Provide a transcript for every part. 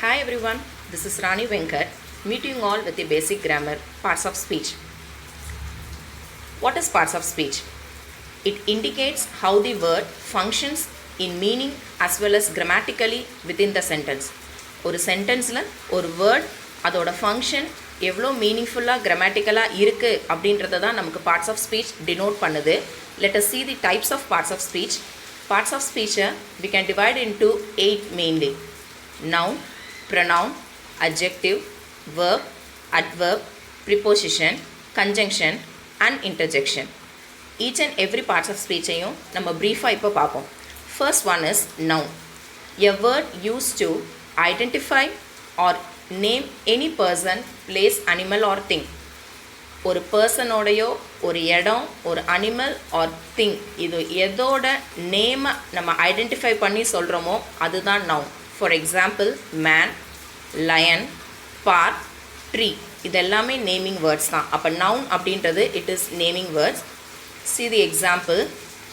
Hi everyone, this is Rani Venkat, meeting you all with the basic grammar, parts of speech. What is parts of speech? It indicates how the word functions in meaning as well as grammatically within the sentence. ஒரு சென்டென்ஸில் ஒரு word அதோட function எவ்வளோ மீனிங்ஃபுல்லாக கிராமட்டிக்கலாக இருக்குது அப்படின்றத தான் நமக்கு parts of speech denote பண்ணுது. Let us see the types of parts of speech. Parts of speech we can divide into 8 mainly. Noun, pronoun, adjective, verb, adverb, preposition, conjunction and interjection. Each and every parts of speech ஐயும் நம்ம brief-ஆ இப்போ பார்ப்போம். First one is noun. A word used to identify or name any person, place, animal or thing. ஒரு பர்சனோடையோ ஒரு இடம் ஒரு animal R thing இது எதோட நேமை நம்ம ஐடென்டிஃபை பண்ணி சொல்கிறோமோ அதுதான் noun. For example man, lion, park, tree இது எல்லாமே நேமிங் வேர்ட்ஸ் தான். அப்போ நவுன் அப்படின்றது it is naming words. see the example,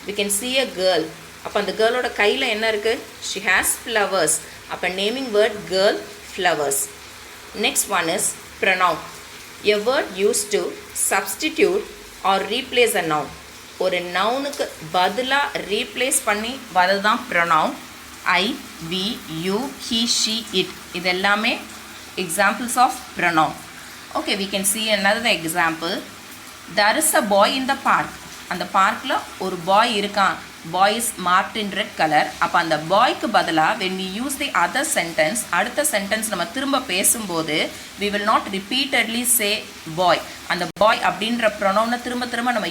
we can see a girl. அப்போ அந்த கேர்ளோட கையில் என்ன இருக்குது? she has flowers. அப்போ naming word girl, flowers. next one is pronoun. A word used to substitute or replace a noun. ஒரு நவுனுக்கு பதிலாக replace பண்ணி வரது தான் pronoun. I, we, you, he, she, it இது எல்லாமே examples of pronoun. Okay, we can see another example. There is a boy in the park. அந்த பார்க்கில் ஒரு பாய் இருக்கான். boy is marked in red color. அப்போ அந்த பாய்க்கு பதிலாக when we use the other sentence அடுத்த சென்டென்ஸ் நம்ம திரும்ப பேசும்போது we will not repeatedly say boy. அந்த பாய் அப்படின்ற ப்ரொனவுனை திரும்ப நம்ம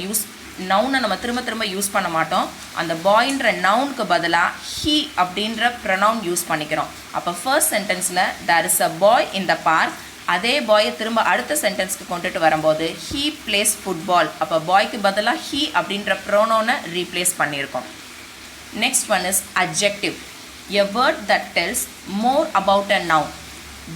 நவுனை நம்ம திரும்ப யூஸ் பண்ண மாட்டோம். அந்த பாயின்ற நவுனுக்கு பதிலாக he அப்படின்ற ப்ரொனவுன் யூஸ் பண்ணிக்கிறோம். அப்போ first சென்டென்ஸில் there is a boy in the park. அதே பாயை திரும்ப அடுத்த சென்டென்ஸ்க்கு கொண்டுட்டு வரும்போது he plays football. அப்போ பாய்க்கு பதிலாக he அப்படின்ற ப்ரோனோனை ரீப்ளேஸ் பண்ணியிருக்கோம். Next one is adjective. A word that tells more about a noun,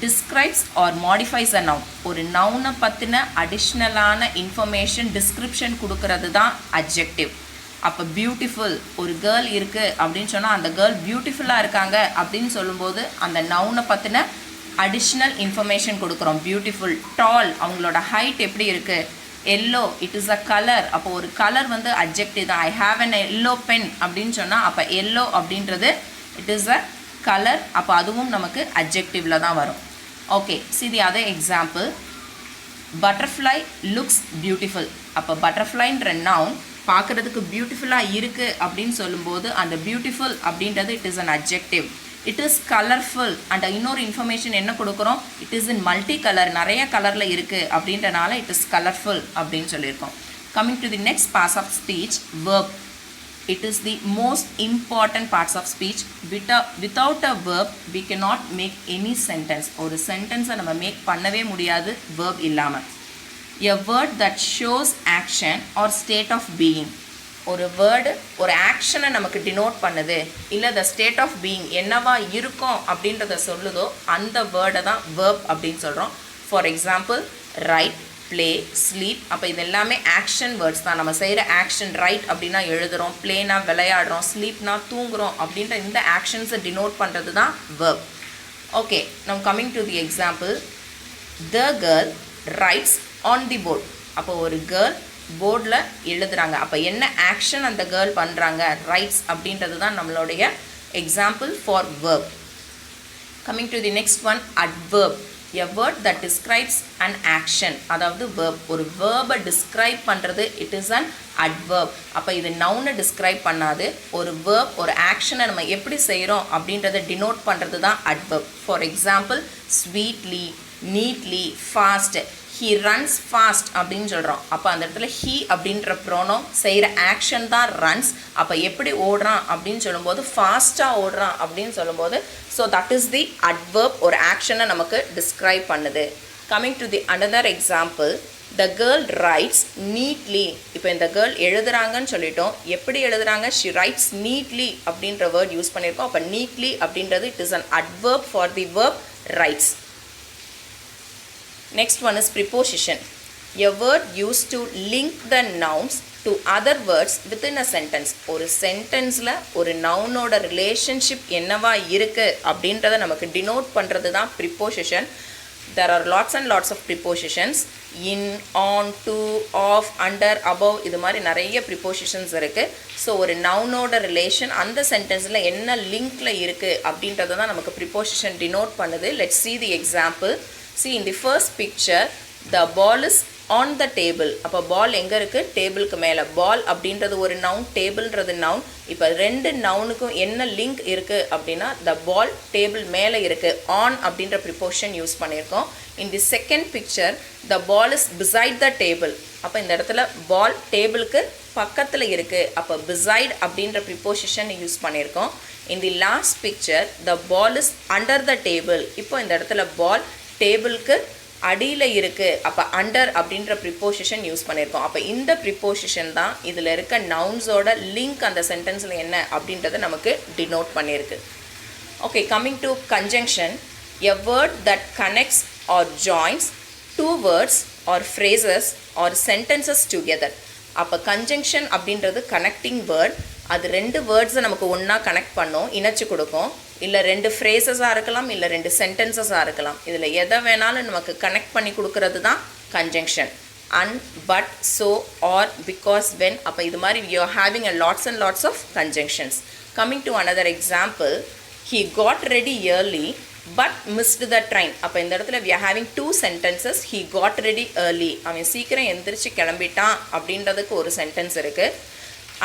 describes or modifies a noun. ஒரு நவுனை பற்றின அடிஷ்னலான இன்ஃபர்மேஷன் டிஸ்கிரிப்ஷன் கொடுக்கறது தான் adjective. அப்போ பியூட்டிஃபுல் ஒரு கேர்ள் இருக்குது அப்படின்னு சொன்னால் அந்த கேர்ள் பியூட்டிஃபுல்லாக இருக்காங்க அப்படின்னு சொல்லும்போது அந்த நவுனை பற்றின அடிஷ்னல் இன்ஃபர்மேஷன் கொடுக்குறோம். பியூட்டிஃபுல், டால் அவங்களோட ஹைட் எப்படி இருக்குது, yellow it is a colour. அப்போ ஒரு கலர் வந்து அட்ஜெக்டிவ் தான். I have an yellow pen அப்படின்னு சொன்னால் அப்போ எல்லோ அப்படின்றது இட் இஸ் அ கலர். அப்போ அதுவும் நமக்கு அட்ஜெக்டிவில் தான் வரும். Okay, see the other example. Butterfly looks beautiful. அப்போ பட்டர்ஃப்ளைன்ற நவுன் பார்க்குறதுக்கு பியூட்டிஃபுல்லாக இருக்குது அப்படின்னு சொல்லும்போது அந்த பியூட்டிஃபுல் அப்படின்றது it is an adjective. It is colourful. And இன்னொரு இன்ஃபர்மேஷன் என்ன கொடுக்குறோம்? It is in multi colour, நிறைய கலரில் இருக்குது அப்படின்றனால இட் இஸ் கலர்ஃபுல் அப்படின்னு சொல்லியிருக்கோம். Coming to the next parts of speech, verb. It is the most important parts of speech. Without a verb we cannot make any sentence. ஒரு சென்டென்ஸை நம்ம make பண்ணவே முடியாது verb இல்லாமல். a word that shows action or state of being. ஒரு word ஒரு ஆக்ஷனை நமக்கு denote பண்ணுது, இல்லை த ஸ்டேட் ஆஃப் பீயிங் என்னவா இருக்கும் அப்படின்றத சொல்லுதோ அந்த வேர்டை தான் வேர்ப் அப்படின்னு சொல்கிறோம். For example right, play, sleep. அப்போ இது எல்லாமே ஆக்ஷன் வேர்ட்ஸ் தான். நம்ம செய்கிற ஆக்ஷன் ரைட் அப்படின்னா எழுதுகிறோம், ப்ளேனா விளையாடுறோம், ஸ்லீப்னா தூங்குகிறோம் அப்படின்ற இந்த ஆக்ஷன்ஸை டினோட் பண்ணுறது தான் verb. Okay, now coming to the example. The girl writes on the board. அப்போ ஒரு கேர்ள் போர்டில் எழுதுகிறாங்க. அப்போ என்ன ஆக்ஷன் அந்த கேர்ள் பண்ணுறாங்க, ரைட்ஸ் அப்படின்றது தான் நம்மளுடைய example for verb. Coming to the next one, adverb. a word that describes an action, அதாவது verb. ஒரு வேர்பை டிஸ்கிரைப் பண்ணுறது இட் இஸ் அன் adverb. அப்போ இது நவுனை டிஸ்கிரைப் பண்ணாது. ஒரு verb ஒரு ஆக்ஷனை நம்ம எப்படி செய்கிறோம் அப்படின்றத டினோட் பண்ணுறது தான் adverb. For example sweetly, neatly, fast. he runs fast அப்படின்னு சொல்கிறோம். அப்போ அந்த இடத்துல he அப்படின்ற ப்ரோனோம் செய்கிற ஆக்ஷன் தான் runs. அப்போ எப்படி ஓடுறான் அப்படின்னு சொல்லும்போது ஃபாஸ்ட்டாக ஓடுறான் அப்படின்னு சொல்லும்போது so that is the adverb. ஒரு ஆக்ஷனை நமக்கு டிஸ்கிரைப் பண்ணுது. Coming to the another example, the girl writes neatly. இப்போ இந்த கேர்ள் எழுதுறாங்கன்னு சொல்லிட்டோம். எப்படி எழுதுறாங்க? she writes neatly அப்படின்ற வேர்ட் யூஸ் பண்ணியிருக்கோம். அப்போ neatly அப்படின்றது it is an adverb for the verb writes. Next one is preposition. A word used to link the nouns to other words within a sentence. ஒரு சென்டென்ஸில் ஒரு நவுனோட relationship என்னவா இருக்குது அப்படின்றத நமக்கு டினோட் பண்ணுறது தான் preposition. There are lots and lots of prepositions. In, on, to, of, under, above, இது மாதிரி நிறைய ப்ரிப்போசிஷன்ஸ் இருக்குது. ஸோ ஒரு நவுனோட ரிலேஷன் அந்த சென்டென்ஸில் என்ன லிங்க்கில் இருக்குது அப்படின்றத தான் நமக்கு ப்ரிப்போசிஷன் டினோட் பண்ணுது. Let's see the example. See in the first picture, the ball is on the table. அப்போ பால் எங்கே இருக்குது? டேபிளுக்கு மேலே. பால் அப்படின்றது ஒரு நவுன், டேபிள்ன்றது நவுன். இப்போ ரெண்டு நவுனுக்கும் என்ன லிங்க் இருக்குது அப்படின்னா the ball டேபிள் மேலே இருக்குது. on அப்படின்ற ப்ரிப்போசிஷன் யூஸ் பண்ணியிருக்கோம். in the second picture, the ball is beside the table. அப்போ இந்த இடத்துல பால் டேபிளுக்கு பக்கத்தில் இருக்குது. அப்போ beside அப்படின்ற ப்ரிப்போசிஷன் யூஸ் பண்ணியிருக்கோம். in the last picture, the ball is under the table. இப்போ இந்த இடத்துல பால் டேபிளுக்கு அடியில் இருக்குது. அப்போ அண்டர் அப்படின்ற ப்ரிப்போசிஷன் யூஸ் பண்ணியிருக்கோம். அப்போ இந்த ப்ரிப்போசிஷன் தான் இதில் இருக்க நவுன்ஸோட லிங்க் அந்த சென்டென்ஸில் என்ன அப்படின்றத நமக்கு டினோட் பண்ணியிருக்கு. Okay, coming to conjunction. A word that connects or joins two words or phrases or sentences together. அப்போ கன்ஜங்ஷன் அப்படின்றது கனெக்டிங் வேர்ட். அது ரெண்டு வேர்ட்ஸை நமக்கு ஒன்றா கனெக்ட் பண்ணோம், இணைச்சி கொடுக்கும். இல்லை ரெண்டு ஃப்ரேசஸாக இருக்கலாம், இல்லை ரெண்டு சென்டென்சஸாக இருக்கலாம். இதில் எதை வேணாலும் நமக்கு கனெக்ட் பண்ணி கொடுக்கறது தான் conjunction. And, but, so, or, because, when. அப்போ இது மாதிரி you are having a lots and lots of conjunctions. Coming to another example, he got ready early but missed the train. அப்போ இந்த இடத்துல we are having two sentences. He got ready early, அவன் சீக்கிரம் எந்திரிச்சு கிளம்பிட்டான் அப்படின்றதுக்கு ஒரு சென்டென்ஸ் இருக்குது.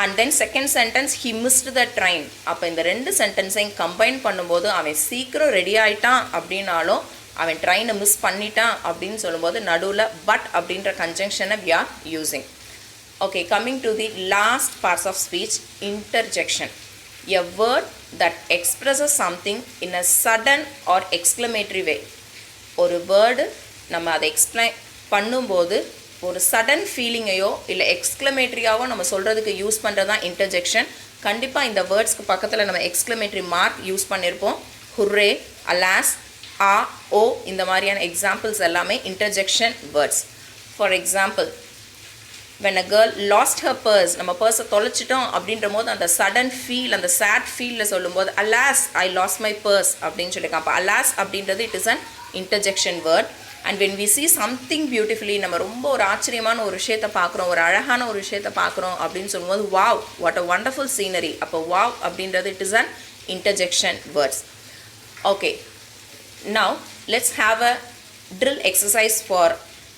And then second sentence, he missed the train. அப்போ இந்த ரெண்டு சென்டென்ஸையும் கம்பைன் பண்ணும்போது அவன் சீக்கிரம் ரெடி ஆகிட்டான் அப்படின்னாலும் அவன் ட்ரெயினை மிஸ் பண்ணிட்டான் அப்படின்னு சொல்லும்போது நடுவில் பட் அப்படின்ற கன்ஜங்ஷனை we are using. Okay, coming to the last parts of speech, interjection. A word that expresses something in a sudden or exclamatory way. ஒரு வேர்டு நம்ம அதை எக்ஸ்பிளைன் பண்ணும்போது ஒரு சடன் ஃபீலிங்கையோ இல்லை எக்ஸ்க்ளமேட்ரியாவோ நம்ம சொல்கிறதுக்கு யூஸ் பண்ணுறது தான் இன்டர்ஜெக்ஷன். கண்டிப்பாக இந்த வேர்ட்ஸ்க்கு பக்கத்தில் நம்ம எக்ஸ்க்ளமேட்ரி மார்க் யூஸ் பண்ணியிருப்போம். ஹுர்ரே, அலாஸ், ஆ, ஓ, இந்த மாதிரியான எக்ஸாம்பிள்ஸ் எல்லாமே interjection words. For example, when a girl lost her purse, நம்ம பர்ஸை தொலைச்சிட்டோம் அப்படின்ற போது அந்த சடன் ஃபீல், அந்த சேட் ஃபீலில் சொல்லும்போது alas I lost my purse அப்படின்னு சொல்லியிருக்கான். அப்போ அலாஸ் அப்படின்றது it is an interjection word. And when we see something beautifully, நம்ம ரொம்ப ஒரு ஆச்சரியமான ஒரு விஷயத்தை பார்க்குறோம், ஒரு அழகான ஒரு விஷயத்தை பார்க்குறோம் அப்படின்னு சொல்லும்போது wow what a wonderful scenery. அப்போ வாவ் அப்படின்றது it is an interjection words. Okay, now let's have a drill exercise for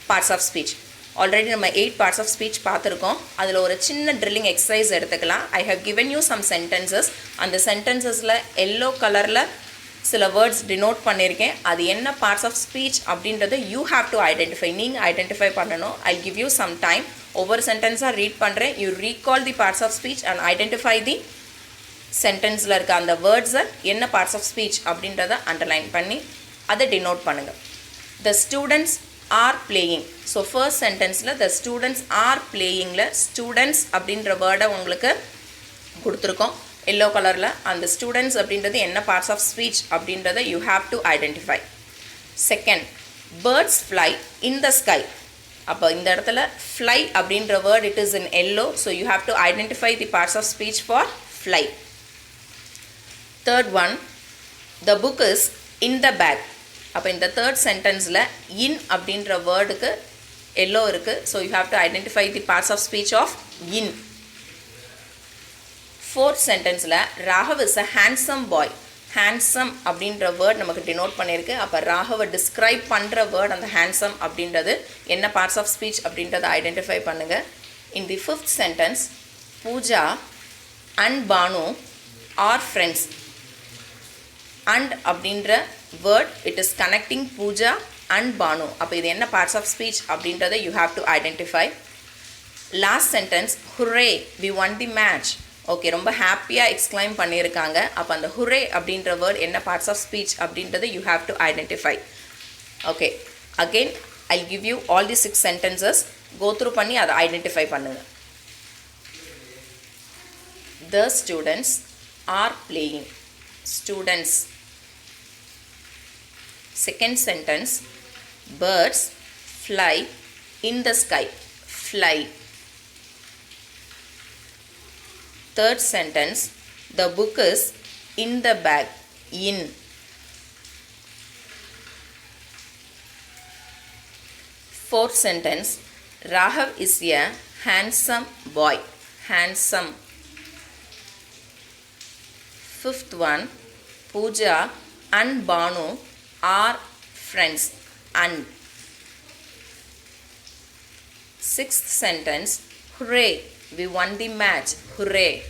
parts of speech. Already நம்ம 8 பார்ட்ஸ் ஆஃப் ஸ்பீச் பார்த்துருக்கோம். அதில் ஒரு சின்ன ட்ரில்லிங் எக்ஸசைஸ் எடுத்துக்கலாம். I have given you some sentences. அந்த சென்டென்சஸில் எல்லோ கலரில் சில வேர்ட்ஸ் டினோட் பண்ணியிருக்கேன். அது என்ன பார்ட்ஸ் ஆஃப் ஸ்பீச் அப்படின்றத யூ ஹாவ் டு ஐடென்டிஃபை, நீங்கள் ஐடென்டிஃபை பண்ணணும். I give you some time. ஒவ்வொரு சென்டென்ஸாக ரீட் பண்ணுறேன். You recall the parts of speech and identify the சென்டென்ஸில் இருக்க அந்த வேர்ட்ஸை என்ன பார்ட்ஸ் ஆஃப் ஸ்பீச் அப்படின்றத அண்டர்லைன் பண்ணி அதை டினோட் பண்ணுங்கள். The students are playing. So first சென்டென்ஸில் த ஸ்டூடெண்ட்ஸ் ஆர் பிளேயிங்கில் ஸ்டூடெண்ட்ஸ் அப்படின்ற வேர்டை உங்களுக்கு கொடுத்துருக்கோம் எல்லோ கலரில். அந்த ஸ்டூடெண்ட்ஸ் அப்படின்றது என்ன பார்ட்ஸ் ஆஃப் ஸ்பீச் அப்படின்றத you have to identify. Second, birds fly in the sky. அப்போ இந்த இடத்துல ஃப்ளை அப்படின்ற word it is in yellow. So you have to identify the parts of speech for fly. Third one, the book is in the bag. அப்போ இந்த தேர்ட் சென்டென்ஸில் in அப்படின்ற வேர்டுக்கு எல்லோ இருக்குது. So you have to identify the parts of speech of in. Fourth சென்டென்ஸில் Raghav is a handsome boy. Handsome அப்படின்ற word நமக்கு டினோட் பண்ணியிருக்கு. அப்போ ராகவை டிஸ்கிரைப் பண்ணுற வேர்ட் அந்த ஹேண்ட்ஸம் அப்படின்றது என்ன பார்ட்ஸ் ஆஃப் ஸ்பீச் அப்படின்றத ஐடென்டிஃபை பண்ணுங்கள். In the fifth sentence, Pooja and Bhanu are friends. And அப்படின்ற word it is connecting Pooja and Bhanu. அப்போ இது என்ன பார்ட்ஸ் ஆஃப் ஸ்பீச் அப்படின்றத you have to identify. Last sentence, hurray we won the match. Okay, ரொம்ப ஹாப்பியாக எக்ஸ்க்ளைம் பண்ணியிருக்காங்க. அப்போ அந்த ஹுரே அப்படின்ற வேர்ட் என்ன பார்ட்ஸ் ஆஃப் ஸ்பீச் அப்படின்றத you have to identify. Okay, again I give you all the 6 sentences. Go through பண்ணி அதை ஐடென்டிஃபை பண்ணுங்கள். The students are playing. Students. Second sentence, birds fly in the sky. Fly. Third sentence, the book is in the bag. In. Fourth sentence, Raghav is a handsome boy. Handsome. Fifth one, Pooja and Banu are friends. And. Sixth sentence, hooray, we won the match. Hooray.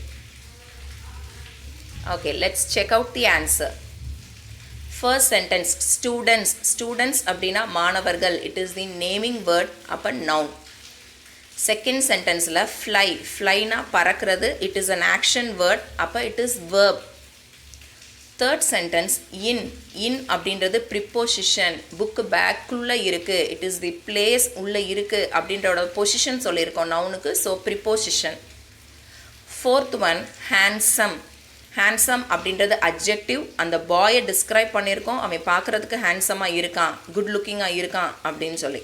Okay, let's check out the answer. First sentence, students. Students அப்படினா மாணவர்கள். It is the naming word அப்ப noun. Second sentenceல fly. Flyனா பறக்கிறது. It is an action word அப்ப it is verb. Third sentence, in. In அப்படின்றது preposition. book bag குள்ள இருக்கு. It is the place உள்ள இருக்கு அப்படின்றோட position சொல்லியிருக்கோம் நவுனுக்கு. So preposition. Fourth one, handsome. Handsome அப்படின்றது adjective. அந்த பாயை describe பண்ணியிருக்கோம். அவன் பார்க்குறதுக்கு ஹேண்ட்ஸமாக இருக்கான், குட் லுக்கிங்காக இருக்கான் அப்படின்னு சொல்லி.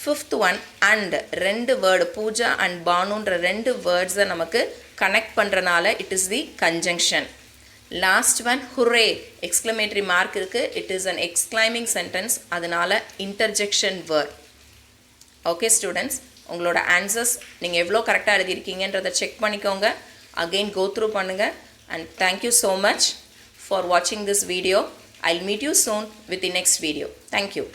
Fifth one, and. ரெண்டு வேர்டு, பூஜா அண்ட் பானுன்ற ரெண்டு வேர்ட்ஸை நமக்கு கனெக்ட் பண்ணுறனால it is the conjunction. Last one, hooray, exclamatory mark இருக்கு. It is an exclaiming sentence. அதனால interjection word. Okay students, உங்களோட ஆன்சர்ஸ் நீங்கள் எவ்வளோ கரெக்டாக எழுதியிருக்கீங்கன்றதை செக் பண்ணிக்கோங்க. அகெயின் go through பண்ணுங்க. And thank you so much for watching this video. I'll meet you soon with the next video. Thank you.